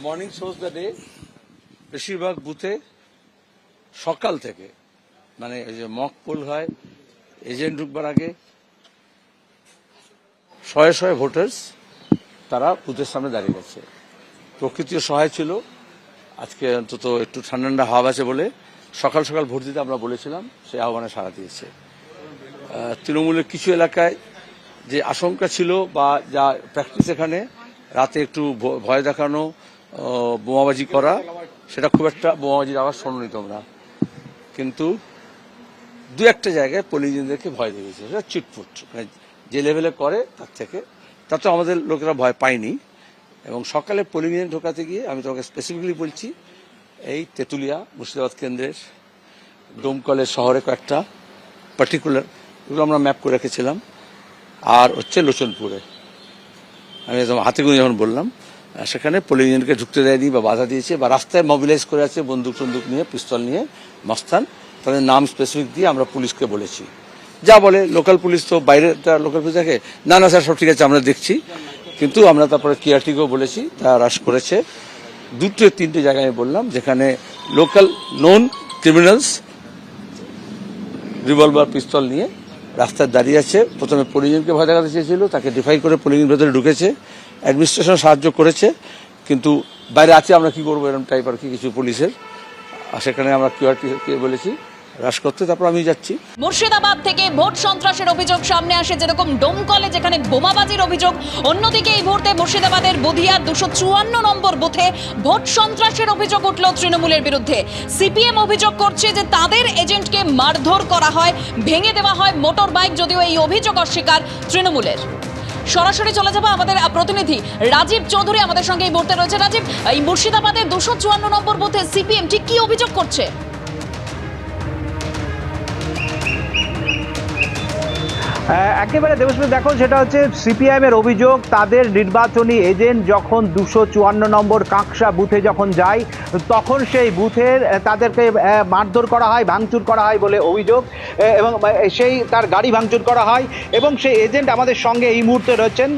Morning shows the day বেশিরভাগ বুথে সকাল থেকে মানে এই যে মক পোল হয় এজেন্ট ঢুকবার আগে শয়ে শয়ে ভোটার্স তারা বুথের সামনে দাঁড়িয়ে গেছে। প্রকৃতিও সহায় ছিল, আজকে অন্তত একটু ঠান্ডা ঠান্ডা হাওয়া আছে বলে সকাল সকাল ভোট দিতে আমরা বলেছিলাম, সেই আহ্বানে সাড়া দিয়েছে। তৃণমূলের কিছু এলাকায় যে আশঙ্কা ছিল বা যা প্র্যাকটিস এখানে রাতে একটু ভয় দেখানো, বোমাবাজি করা, সেটা খুব একটা বোমাবাজির আওয়াজ শোনি তোমরা, কিন্তু দু একটা জায়গায় পোলিং এজেন্টদেরকে ভয় দেখিয়েছে। সেটা চিটফুট মানে যে লেভেলে করে তার থেকে, তাতে আমাদের লোকেরা ভয় পায়নি। এবং সকালে পোলিং এজেন্ট ঢোকাতে গিয়ে আমি তোমাকে স্পেসিফিকলি বলছি, এই তেঁতুলিয়া মুর্শিদাবাদ কেন্দ্রের ডোমকলের শহরে কয়েকটা পার্টিকুলার এগুলো আমরা ম্যাপ করে রেখেছিলাম, আর হচ্ছে লোচনপুরে আমি একদম হাতে গুঁজে যখন বললাম সেখানে পোলিং এজেন্টকে ঢুকতে দেয়নি বা বাধা দিয়েছে, বা রাস্তায় মোবিলাইজ করে আছে বন্দুক টন্দুক নিয়ে, পিস্তল নিয়ে মস্তান, তাদের নাম স্পেসিফিক দিয়ে আমরা পুলিশকে বলেছি। যা বলে লোকাল পুলিশ তো বাইরে লোকাল পুলিশ দেখে না না স্যার সব ঠিক আছে আমরা দেখছি, কিন্তু আমরা তারপরে কেয়ারটিকেও বলেছি, তারা রাশ করেছে। দুটো তিনটে জায়গায় আমি বললাম যেখানে লোকাল নন ক্রিমিনালস রিভলভার পিস্তল নিয়ে রাস্তায় দাঁড়িয়ে আছে। প্রথমে পোলিং এজেন্টকে ভয় দেখাতে চেয়েছিল, তাকে ডিফাই করে পোলিং ভেতরে ঢুকেছে, অ্যাডমিনিস্ট্রেশন সাহায্য করেছে, কিন্তু বাইরে আছে আমরা কি করবো এরকম টাইপ আর কি কিছু পুলিশের, আর সেখানে আমরা কিউআরটিকে বলেছি হ্রাস করতে, তারপর আমি যাচ্ছি। মুর্শিদাবাদ থেকে ভোট সন্ত্রাসের অভিযোগ সামনে আসে, যেরকম ডোমকলে যেখানে বোমাবাজির অভিযোগ, অন্যদিকে এই মুহূর্তে মুর্শিদাবাদের বদিয়ার 254 নম্বর বুথে ভোট সন্ত্রাসের অভিযোগ উঠল তৃণমূলের বিরুদ্ধে। সিপিএম অভিযোগ করছে যে তাদের এজেন্টকে মারধর করা হয়, ভেঙে দেওয়া হয় মোটর বাইক, যদিও এই অভিযোগ অস্বীকার তৃণমূলের। সরাসরি চলে যাবো আমাদের প্রতিনিধি রাজীব চৌধুরী আমাদের সঙ্গে এই মুহূর্তে রয়েছে। রাজীব, এই মুর্শিদাবাদের 254 নম্বর বুথে সিপিএম ঠিক কি অভিযোগ করছে? একেবারে দেবস্মিতা, দেখো সেটা হচ্ছে সিপিআইএম এর অভিযোগ, তাদের নির্বাচনী এজেন্ট যখন 254 নম্বর কাঁকসা বুথে যখন যায় তখন সেই বুথের তাদেরকে মারধর করা হয়, ভাঙচুর করা হয় বলে অভিযোগ, এবং সেই তার গাড়ি ভাঙচুর করা হয়। এবং সেই এজেন্ট আমাদের সঙ্গে এই মুহূর্তে রয়েছেন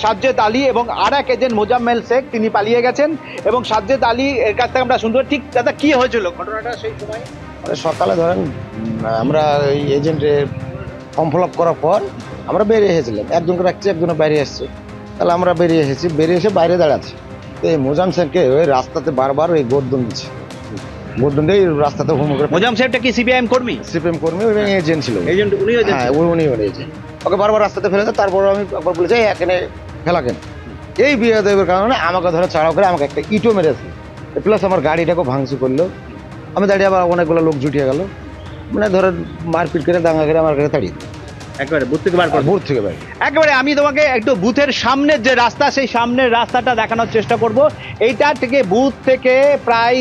সাজ্জেদ আলী, এবং আর এক এজেন্ট মোজাম্মেল শেখ, তিনি পালিয়ে গেছেন। এবং সাজ্জেদ আলী এর কাছ থেকে আমরা শুনতে ঠিক দাদা কি হয়েছিল ঘটনাটা সেই সময়? সকালে ধরেন আমরা এই এজেন্টের ফর্ম ফিল আপ করার পর আমরা বেরিয়ে এসেছিলাম, একজনকে রাখছি একজনে বাইরে এসছে, তাহলে আমরা বেরিয়ে এসে বাইরে দাঁড়াচ্ছি। তো এই মোজাম সাহেবকে ওই রাস্তাতে বারবার ওই গর্দন দিচ্ছে, গর্দন দিয়ে রাস্তাতে হুম করে। মোজাম সাহেবটা কি সিপিআইএম কর্মী? সিপিএম কর্মী এবং এজেন্ট ছিল। এজেন্ট উনিও? হ্যাঁ উনিও এজেন্ট। ওকে বারবার রাস্তাতে ফেলেছে, তারপর আমি একবার বলেছি এখানে ফেলা কেন, এই বিয়ে দেবের কারণে আমাকে ধরে চাড়াও করে আমাকে একটা ইটও মেরেছে, প্লাস আমার গাড়িটাকে ভাঙচু করলো। আমি দাঁড়িয়ে আবার অনেকগুলো লোক জুটিয়ে গেল, মানে ধরে মারপিট করে দাঙ্গা করে আমার কাছে তাড়িয়ে একেবারে বুথ থেকে বার করে। বুথ থেকে বাইরে একেবারে আমি তোমাকে একটু বুথের সামনের যে রাস্তা, সেই সামনের রাস্তাটা দেখানোর চেষ্টা করব। এইটা থেকে বুথ থেকে প্রায়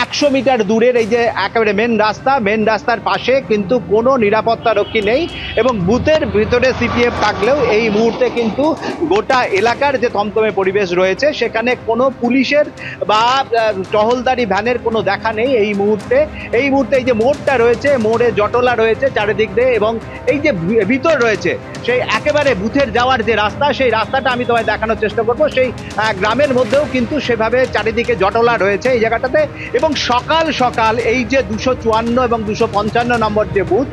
100 মিটার দূরের এই যে একেবারে মেন রাস্তার পাশে কিন্তু কোনো নিরাপত্তা রক্ষী নেই, এবং বুথের ভিতরে সিপিএফ থাকলেও এই মুহূর্তে কিন্তু গোটা এলাকার যে থমথমে পরিবেশ রয়েছে সেখানে কোনো পুলিশের বা টহলদারি ভ্যানের কোনো দেখা নেই এই মুহূর্তে। এই যে মোড়টা রয়েছে, মোড়ে জটলা রয়েছে চারিদিক দিয়ে, এবং এই যে ভিতর রয়েছে সেই একেবারে বুথের যাওয়ার যে রাস্তা, সেই রাস্তাটা আমি তোমায় দেখানোর চেষ্টা করব। সেই গ্রামের মধ্যেও কিন্তু সেভাবে চারিদিকে জটলা রয়েছে এই জায়গাটাতে। এবং সকাল সকাল এই যে 254 এবং 255 নম্বর যে বুথ,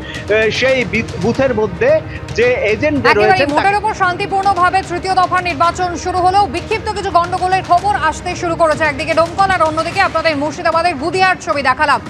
সেই বুথের মধ্যে যে এজেন্ট রয়েছে, মোটের উপর শান্তিপূর্ণভাবে তৃতীয় দফার নির্বাচন শুরু হলেও বিক্ষিপ্ত কিছু গন্ডগোলের খবর আসতে শুরু করেছে। একদিকে ডোমকল আর অন্যদিকে আপনাদের মুর্শিদাবাদের বুদিয়ার ছবি দেখালাম।